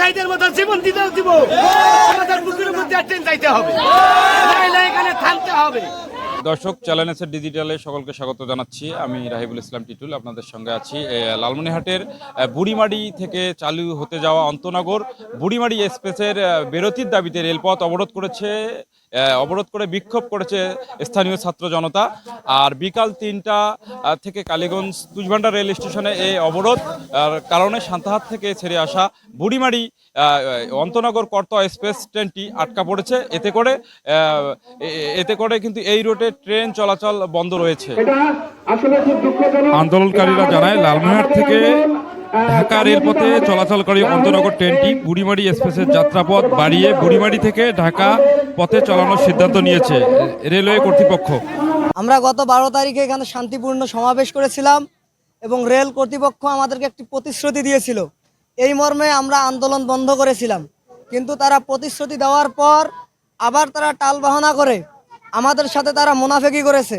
শহীদের মতো জীবন দিতেও দিব, আমাদের বুকের মধ্যে ট্রেন যাইতে হবে, এখানে থামতে হবে। দর্শক, চ্যালেঞ্জের ডিজিটালে সকলকে স্বাগত জানাচ্ছি। আমি রাহিবুল ইসলাম টিটুল আপনাদের সঙ্গে আছি। লালমনিরহাটের বুড়িমারি থেকে চালু হতে যাওয়া অন্তনগর বুড়িমারি এক্সপ্রেসের বিরতির দাবিতে রেলপথ অবরোধ করে বিক্ষোভ করেছে স্থানীয় ছাত্র জনতা। আর বিকাল ৩টা থেকে কালীগঞ্জ তুষভান্ডার রেল স্টেশনে এই অবরোধ কারণে সান্তাহার থেকে ছেড়ে আসা বুড়িমারি অন্তনগর করতোয়া এক্সপ্রেস ট্রেনটি আটকা পড়েছে। এতে করে কিন্তু এই রুটে ট্রেন চলাচল বন্ধ রয়েছে। আন্দোলনকারীরা জানায়, লালমনিরহাট থেকে ঢাকা রেলপথে চলাচলকারী অন্তনগর ট্রেনটি বুড়িমারি এক্সপ্রেসের যাত্রাপথ বাড়িয়ে বুড়িমারি থেকে ঢাকা পথে চালানোর সিদ্ধান্ত নিয়েছে রেলওয়ে কর্তৃপক্ষ। আমরা গত 12 তারিখে এখানে শান্তিপূর্ণ সমাবেশ করেছিলাম এবং রেল কর্তৃপক্ষ আমাদেরকে একটি প্রতিশ্রুতি দিয়েছিল। এই মর্মে আমরা আন্দোলন বন্ধ করেছিলাম, কিন্তু তারা প্রতিশ্রুতি দেওয়ার পর আবার তারা টালবাহানা করে আমাদের সাথে তারা মুনাফেকি করেছে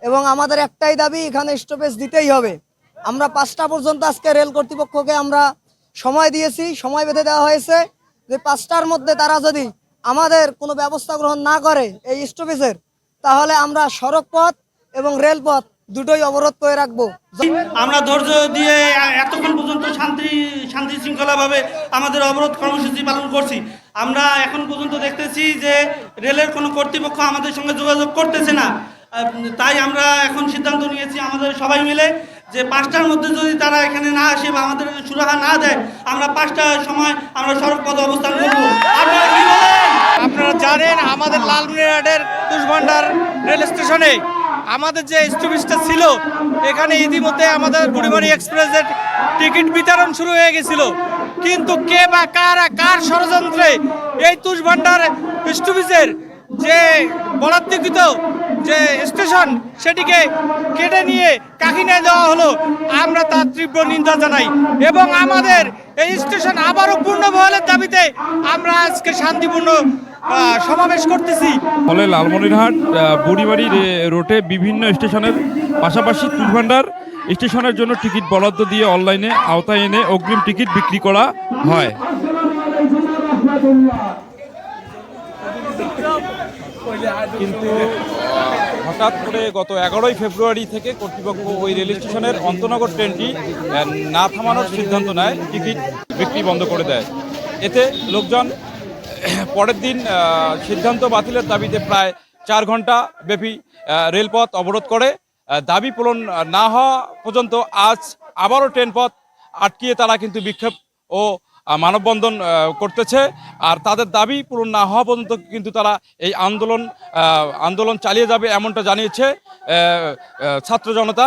এবং আমাদের একটাই দাবি, এখানে স্টপেজ দিতেই হবে। আমরা 5টা পর্যন্ত আজকে রেল কর্তৃপক্ষকে আমরা সময় দিয়েছি, সময় বেঁধে দেওয়া হয়েছে যে 5টার মধ্যে তারা যদি আমাদের কোনো ব্যবস্থা গ্রহণ না করে এই স্টপেজের, তাহলে আমরা সড়ক পথ এবং রেলপথ দুটোই অবরোধ করে রাখবো। আমরা ধৈর্য দিয়ে এতক্ষণ পর্যন্ত শান্তি শৃঙ্খলাভাবে আমাদের অবরোধ কর্মসূচি পালন করছি। আমরা এখন পর্যন্ত দেখতেছি যে রেলের কোনো কর্তৃপক্ষ আমাদের সঙ্গে যোগাযোগ করতেছে না। তাই আমরা এখন সিদ্ধান্ত নিয়েছি আমাদের সবাই মিলে যে 5টার মধ্যে যদি তারা এখানে না আসে বা আমাদের সুরাহা না দেয়, আমরা 5টার সময় আমরা সড়ক পথে অবস্থান করব। আপনারা কি বলেন? আপনারা জানেন, আমাদের লালমনিরহাটের তুষভান্ডার রেল স্টেশনে আমাদের যে স্টপেজটা ছিল, এখানে ইতিমধ্যে আমাদের বুড়িমারি এক্সপ্রেসের টিকিট বিতরণ শুরু হয়ে গেছিল। কিন্তু কে বা কার ষড়যন্ত্রে এই তুষভান্ডার স্টপেজের যে বরাদ্দকৃত যে স্টেশন, সেটিকে কেটে নিয়ে কাকিনায় দেওয়া হলো, আমরা তার তীব্র নিন্দা জানাই এবং আমাদের এই স্টেশন আবারও পূর্ণ বহালের দাবিতে আমরা আজকে শান্তিপূর্ণ সমাবেশ করতেছি। ফলে লালমনিরহাট বুড়িমারি রোডে বিভিন্ন স্টেশনের পাশাপাশি তুষভান্ডার স্টেশনের জন্য টিকিট বরাদ্দ দিয়ে অনলাইনে আওতায় এনে অগ্রিম টিকিট বিক্রি করা হয়। কিন্তু হঠাৎ করে গত 11ই ফেব্রুয়ারি থেকে কর্তৃপক্ষ ওই রেল স্টেশনের অন্তনগর ট্রেনটি না থামানোর সিদ্ধান্ত নেয়, টিকিট বিক্রি বন্ধ করে দেয়। এতে লোকজন পরের দিন সিদ্ধান্ত বাতিলের দাবিতে প্রায় 4 ঘন্টা ব্যাপী রেলপথ অবরোধ করে। দাবি পূরণ না হওয়া পর্যন্ত আজ আবারও ট্রেনপথ আটকিয়ে তারা কিন্তু বিক্ষোভ ও মানববন্ধন করতেছে। আর তাদের দাবি পূরণ না হওয়া পর্যন্ত কিন্তু তারা এই আন্দোলন চালিয়ে যাবে, এমনটা জানিয়েছে ছাত্র জনতা।